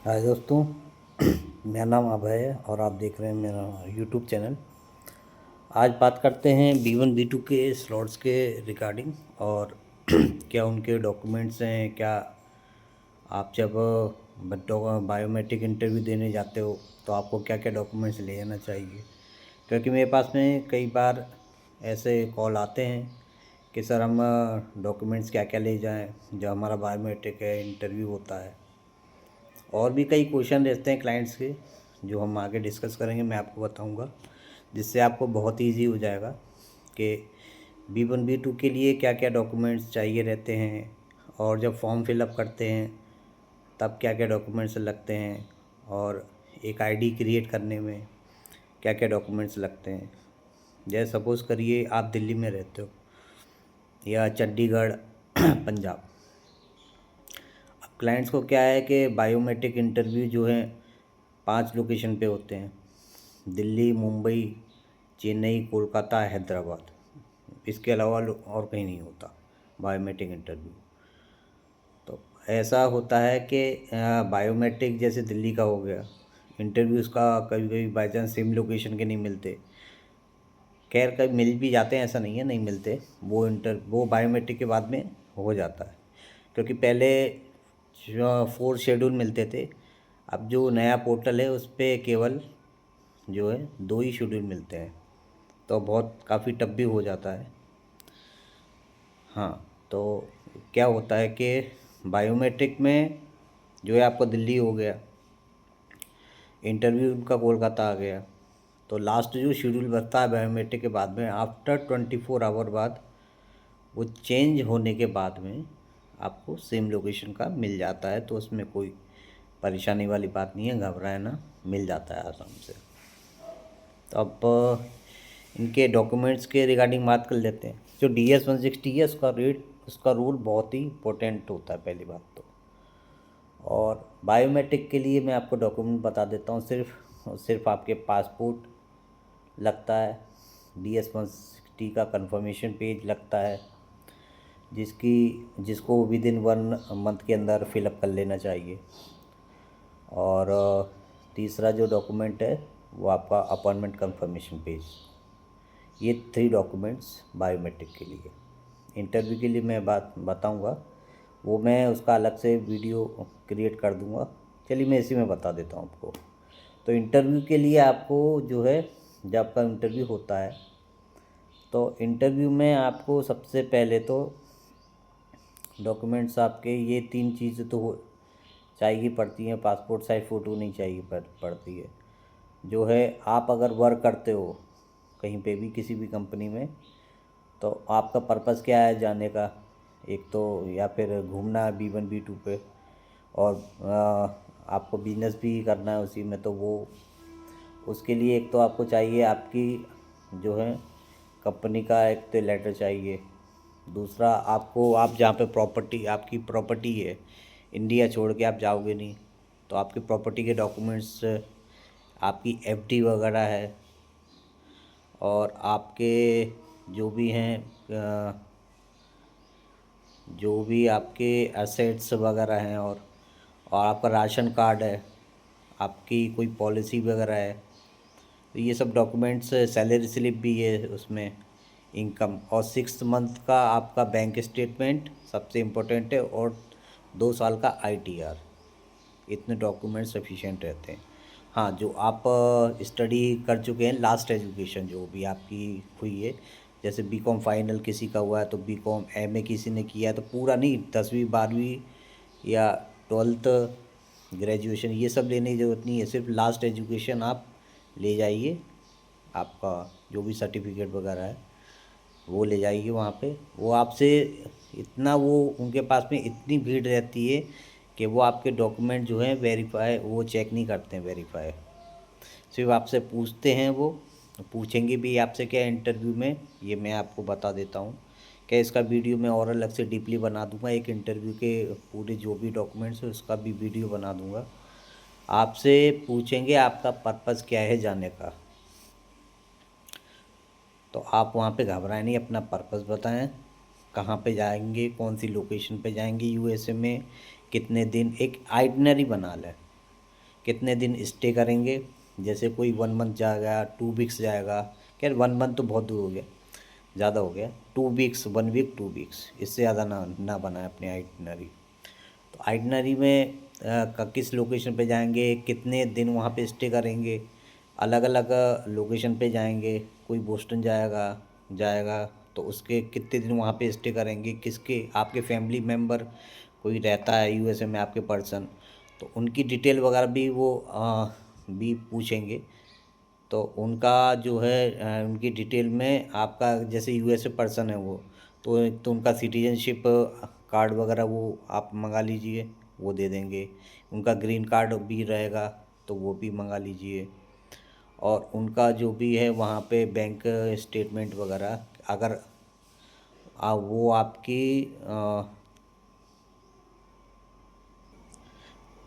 हाय दोस्तों। मेरा नाम अभय है और आप देख रहे हैं मेरा यूट्यूब चैनल। आज बात करते हैं B1 B2 के स्लॉट्स के रिगार्डिंग और क्या उनके डॉक्यूमेंट्स हैं, क्या आप जब बायोमेट्रिक इंटरव्यू देने जाते हो तो आपको क्या क्या डॉक्यूमेंट्स ले जाना चाहिए। क्योंकि मेरे पास में कई बार ऐसे कॉल आते हैं कि सर हम डॉक्यूमेंट्स क्या क्या ले जाएं जब हमारा बायोमेट्रिक है इंटरव्यू होता है। और भी कई क्वेश्चन रहते हैं क्लाइंट्स के जो हम आगे डिस्कस करेंगे, मैं आपको बताऊंगा, जिससे आपको बहुत इजी हो जाएगा कि B1 B2 के लिए क्या क्या डॉक्यूमेंट्स चाहिए रहते हैं और जब फॉर्म फिलअप करते हैं तब क्या क्या डॉक्यूमेंट्स लगते हैं और एक आईडी क्रिएट करने में क्या क्या डॉक्यूमेंट्स लगते हैं। जैसे सपोज़ करिए आप दिल्ली में रहते हो या चंडीगढ़ पंजाब। अब क्लाइंट्स को क्या है कि बायोमेट्रिक इंटरव्यू जो है 5 लोकेशन पे होते हैं, दिल्ली, मुंबई, चेन्नई, कोलकाता, हैदराबाद। इसके अलावा और कहीं नहीं होता बायोमेट्रिक इंटरव्यू। तो ऐसा होता है कि बायोमेट्रिक जैसे दिल्ली का हो गया, इंटरव्यूज़ का कभी कभी बाई चांस सेम लोकेशन के नहीं मिलते। खैर कभी मिल भी जाते हैं, ऐसा नहीं है नहीं मिलते। वो बायोमेट्रिक के बाद में हो जाता है, क्योंकि पहले 4 शेड्यूल मिलते थे। अब जो नया पोर्टल है उस पर केवल जो है 2 ही शेड्यूल मिलते हैं, तो बहुत काफ़ी टफ भी हो जाता है। हाँ, तो क्या होता है कि बायोमेट्रिक में जो है आपका दिल्ली हो गया, इंटरव्यू उनका कोलकाता आ गया, तो लास्ट जो शेड्यूल बचता है बायोमेट्रिक के बाद में आफ्टर 24 आवर बाद वो चेंज होने के बाद में आपको सेम लोकेशन का मिल जाता है। तो उसमें कोई परेशानी वाली बात नहीं है, घबराना, मिल जाता है आराम से। तो अब इनके डॉक्यूमेंट्स के रिगार्डिंग बात कर लेते हैं। जो DS-160 है उसका रूल बहुत ही इंपॉर्टेंट होता है पहली बात तो। और बायोमेट्रिक के लिए मैं आपको डॉक्यूमेंट बता देता हूँ। सिर्फ आपके पासपोर्ट लगता है, DS-160 का कंफर्मेशन पेज लगता है, जिसको विदिन 1 मंथ के अंदर फिलअप कर लेना चाहिए। और तीसरा जो डॉक्यूमेंट है वो आपका अपॉइंटमेंट कंफर्मेशन पेज। ये 3 डॉक्यूमेंट्स बायोमेट्रिक के लिए। इंटरव्यू के लिए मैं बात बताऊंगा, वो मैं उसका अलग से वीडियो क्रिएट कर दूंगा। चलिए मैं इसी में बता देता हूँ आपको। तो इंटरव्यू के लिए आपको जो है, जब आपका इंटरव्यू होता है तो इंटरव्यू में आपको सबसे पहले तो डॉक्यूमेंट्स आपके ये 3 चीज़ें तो चाहिए पड़ती हैं। पासपोर्ट साइज फ़ोटो नहीं चाहिए पड़ती है। जो है आप अगर वर्क करते हो कहीं पे भी किसी भी कंपनी में, तो आपका पर्पस क्या है जाने का, एक तो या फिर घूमना है B1 B2 पे, और आपको बिजनेस भी करना है उसी में, तो वो उसके लिए एक तो आपको चाहिए आपकी जो है कंपनी का एक तो लेटर चाहिए। दूसरा आपको, आप जहाँ पे प्रॉपर्टी आपकी प्रॉपर्टी है, इंडिया छोड़ के आप जाओगे नहीं, तो आपकी प्रॉपर्टी के डॉक्यूमेंट्स, आपकी FD वगैरह है, और आपके जो भी हैं जो भी आपके एसेट्स वगैरह हैं, और आपका राशन कार्ड है, आपकी कोई पॉलिसी वगैरह है, तो ये सब डॉक्यूमेंट्स, सैलरी स्लिप भी है उसमें, इनकम, और 6 मंथ का आपका बैंक स्टेटमेंट सबसे इम्पोर्टेंट है, और 2 साल का ITR। इतने डॉक्यूमेंट सफिशिएंट रहते हैं। हाँ, जो आप स्टडी कर चुके हैं, लास्ट एजुकेशन जो भी आपकी हुई है, जैसे B.Com फाइनल किसी का हुआ है तो B.Com, MA किसी ने किया है तो पूरा नहीं, 10वीं 12वीं या 12th ग्रेजुएशन, ये सब लेने की ज़रूरत नहीं है। सिर्फ लास्ट एजुकेशन आप ले जाइए, आपका जो भी सर्टिफिकेट वगैरह है वो ले जाइए वहाँ पे। वो आपसे इतना, वो उनके पास में इतनी भीड़ रहती है कि वो आपके डॉक्यूमेंट जो हैं वेरीफाई, वो चेक नहीं करते हैं वेरीफाई, सिर्फ आपसे पूछते हैं। वो पूछेंगे भी आपसे क्या इंटरव्यू में, ये मैं आपको बता देता हूँ। क्या इसका वीडियो मैं और अलग से डीपली बना दूंगा, एक इंटरव्यू के पूरे जो भी डॉक्यूमेंट्स है उसका भी वीडियो बना दूंगा। आपसे पूछेंगे आपका पर्पज़ क्या है जाने का, तो आप वहाँ पे घबराएं नहीं, अपना पर्पज़ बताएं, कहाँ पे जाएंगे, कौन सी लोकेशन पे जाएंगे USA में, कितने दिन, एक आइटनरी बना लें। कितने दिन स्टे करेंगे। जैसे कोई 1 मंथ जाएगा, 2 वीक्स जाएगा। खैर 1 मंथ तो बहुत दूर हो गया, ज़्यादा हो गया। 2 वीक्स, 1 वीक, 2 वीक्स, इससे ज़्यादा ना बनाए अपनी आइटनरी। तो आइटनरी में किस लोकेशन पे जाएंगे, कितने दिन वहाँ पे स्टे करेंगे, अलग अलग लोकेशन पे जाएंगे। कोई बोस्टन जाएगा जाएगा तो उसके कितने दिन वहाँ पे स्टे करेंगे, किसके आपके फैमिली मेम्बर कोई रहता है यूएसए में आपके पर्सन, तो उनकी डिटेल वगैरह भी वो भी पूछेंगे। तो उनका जो है उनकी डिटेल में आपका जैसे यूएसए पर्सन है वो, तो एक तो उनका सिटीजनशिप कार्ड वगैरह वो आप मंगा लीजिए, वो दे देंगे। उनका ग्रीन कार्ड भी रहेगा तो वो भी मंगा लीजिए। और उनका जो भी है वहाँ पे बैंक स्टेटमेंट वगैरह, अगर वो आपकी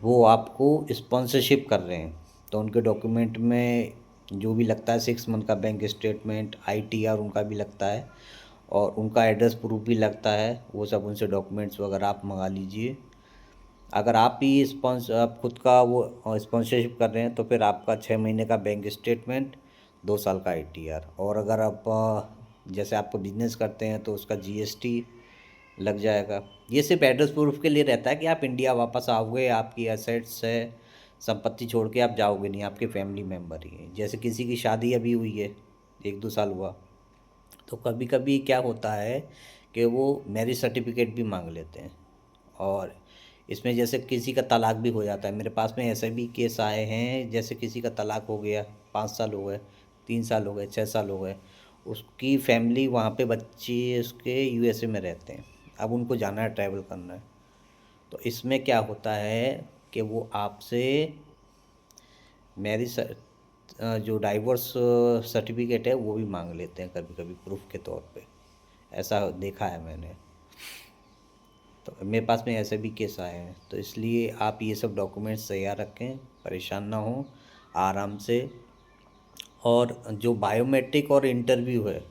वो आपको स्पॉन्सरशिप कर रहे हैं तो उनके डॉक्यूमेंट में जो भी लगता है, 6 मंथ का बैंक स्टेटमेंट, आईटीआर उनका भी लगता है, और उनका एड्रेस प्रूफ भी लगता है। वो सब उनसे डॉक्यूमेंट्स वगैरह आप मंगा लीजिए। अगर आप ही आप खुद का वो स्पॉन्सरशिप कर रहे हैं तो फिर आपका 6 महीने का बैंक स्टेटमेंट, 2 साल का आईटीआर। और अगर आप जैसे आपको बिजनेस करते हैं तो उसका जीएसटी लग जाएगा। ये सिर्फ एड्रेस प्रूफ के लिए रहता है कि आप इंडिया वापस आओगे, आपकी एसेट्स है, संपत्ति छोड़ के आप जाओगे नहीं, आपके फैमिली मेम्बर ही हैं। जैसे किसी की शादी अभी हुई है, 1-2 साल हुआ, तो कभी कभी क्या होता है कि वो मैरिज सर्टिफिकेट भी मांग लेते हैं। और इसमें जैसे किसी का तलाक भी हो जाता है। मेरे पास में ऐसे भी केस आए हैं, जैसे किसी का तलाक हो गया, 5 साल हो गए, 3 साल हो गए, 6 साल हो गए, उसकी फैमिली वहाँ पे, बच्चे उसके यूएसए में रहते हैं, अब उनको जाना है, ट्रैवल करना है। तो इसमें क्या होता है कि वो आपसे मैरिज जो डाइवोर्स सर्टिफिकेट है वो भी मांग लेते हैं कभी कभी प्रूफ के तौर पे। ऐसा देखा है मैंने। तो मेरे पास में ऐसे भी केस आए हैं। तो इसलिए आप ये सब डॉक्यूमेंट्स तैयार रखें, परेशान ना हो, आराम से। और जो बायोमेट्रिक और इंटरव्यू है,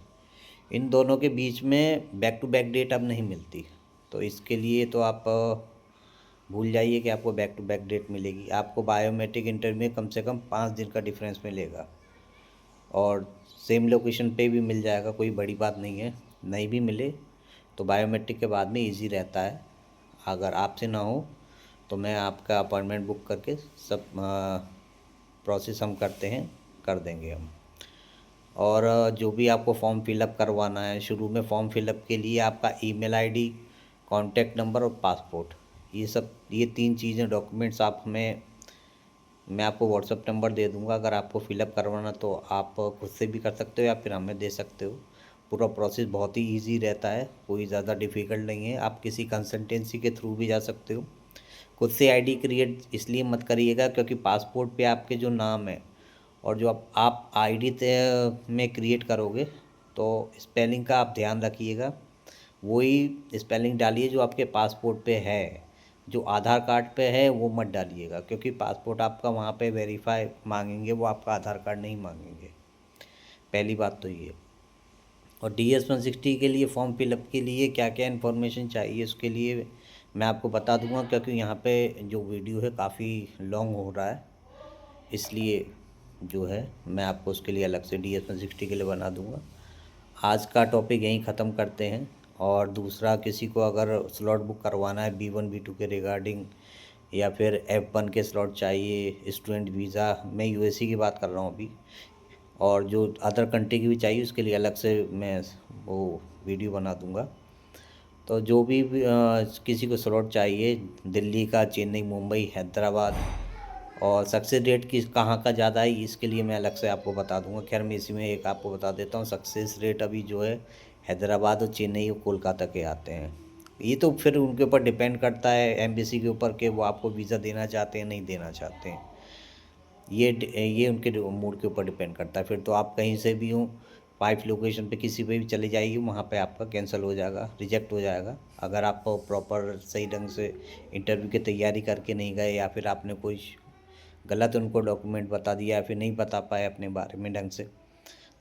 इन दोनों के बीच में बैक टू बैक डेट अब नहीं मिलती। तो इसके लिए तो आप भूल जाइए कि आपको बैक टू बैक डेट मिलेगी। आपको बायोमेट्रिक इंटरव्यू में कम से कम 5 दिन का डिफरेंस मिलेगा, और सेम लोकेशन पे भी मिल जाएगा, कोई बड़ी बात नहीं है। नहीं भी मिले तो बायोमेट्रिक के बाद में इजी रहता है। अगर आपसे ना हो तो मैं आपका अपॉइंटमेंट बुक करके सब प्रोसेस हम करते हैं, कर देंगे हम। और जो भी आपको फॉर्म फिलअप करवाना है, शुरू में फॉर्म फिलअप के लिए आपका ईमेल आईडी, कॉन्टैक्ट नंबर और पासपोर्ट, ये 3 चीज़ें, डॉक्यूमेंट्स आप हमें, मैं आपको व्हाट्सअप नंबर दे दूंगा। अगर आपको फिलअप करवाना तो आप खुद से भी कर सकते हो या फिर हमें दे सकते हो। पूरा प्रोसेस बहुत ही इजी रहता है, कोई ज़्यादा डिफ़िकल्ट नहीं है। आप किसी कंसल्टेंसी के थ्रू भी जा सकते हो। खुद से आईडी क्रिएट इसलिए मत करिएगा क्योंकि पासपोर्ट पे आपके जो नाम है, और जो आप आईडी में क्रिएट करोगे, तो स्पेलिंग का आप ध्यान रखिएगा। वही स्पेलिंग डालिए जो आपके पासपोर्ट पे है। जो आधार कार्ड पे है वो मत डालिएगा, क्योंकि पासपोर्ट आपका वहाँ पे वेरीफाई मांगेंगे, वो आपका आधार कार्ड नहीं मांगेंगे। पहली बात तो ये। और DS-160 के लिए फॉर्म फिलअप के लिए क्या क्या इन्फॉर्मेशन चाहिए, उसके लिए मैं आपको बता दूंगा, क्योंकि यहाँ पे जो वीडियो है काफ़ी लॉन्ग हो रहा है, इसलिए जो है मैं आपको उसके लिए अलग से DS-160 के लिए बना दूंगा। आज का टॉपिक यहीं ख़त्म करते हैं। और दूसरा, किसी को अगर स्लॉट बुक करवाना है B1 B2 के रिगार्डिंग, या फिर F1 के स्लॉट चाहिए, स्टूडेंट वीज़ा, मैं यूएसए की बात कर रहा हूँ अभी, और जो अदर कंट्री की भी चाहिए उसके लिए अलग से मैं वो वीडियो बना दूंगा। तो जो भी किसी को स्लॉट चाहिए, दिल्ली का, चेन्नई, मुंबई, हैदराबाद, और सक्सेस रेट किस कहाँ का ज़्यादा है इसके लिए मैं अलग से आपको बता दूंगा। खैर मैं इसी में एक आपको बता देता हूँ, सक्सेस रेट अभी जो है हैदराबाद और चेन्नई और कोलकाता के आते हैं। ये तो फिर उनके ऊपर डिपेंड करता है, एम्बेसी के ऊपर, कि वो आपको वीज़ा देना चाहते हैं नहीं देना चाहते हैं। ये उनके मूड के ऊपर डिपेंड करता है। फिर तो आप कहीं से भी हो, 5 लोकेशन पे किसी पे भी चले जाइए, वहाँ पे आपका कैंसिल हो जाएगा, रिजेक्ट हो जाएगा। अगर आप प्रॉपर सही ढंग से इंटरव्यू की तैयारी करके नहीं गए, या फिर आपने कोई गलत उनको डॉक्यूमेंट बता दिया, या फिर नहीं बता पाए अपने बारे में ढंग से,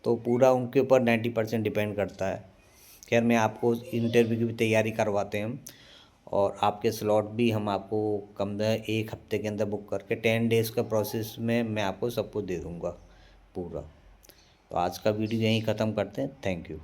तो पूरा उनके ऊपर 90% डिपेंड करता है। खैर मैं आपको इंटरव्यू की भी तैयारी करवाते हैं हम, और आपके स्लॉट भी हम आपको कम से 1 हफ्ते के अंदर बुक करके 10 डेज़ का प्रोसेस में मैं आपको सब कुछ दे दूँगा पूरा। तो आज का वीडियो यहीं ख़त्म करते हैं। Thank you.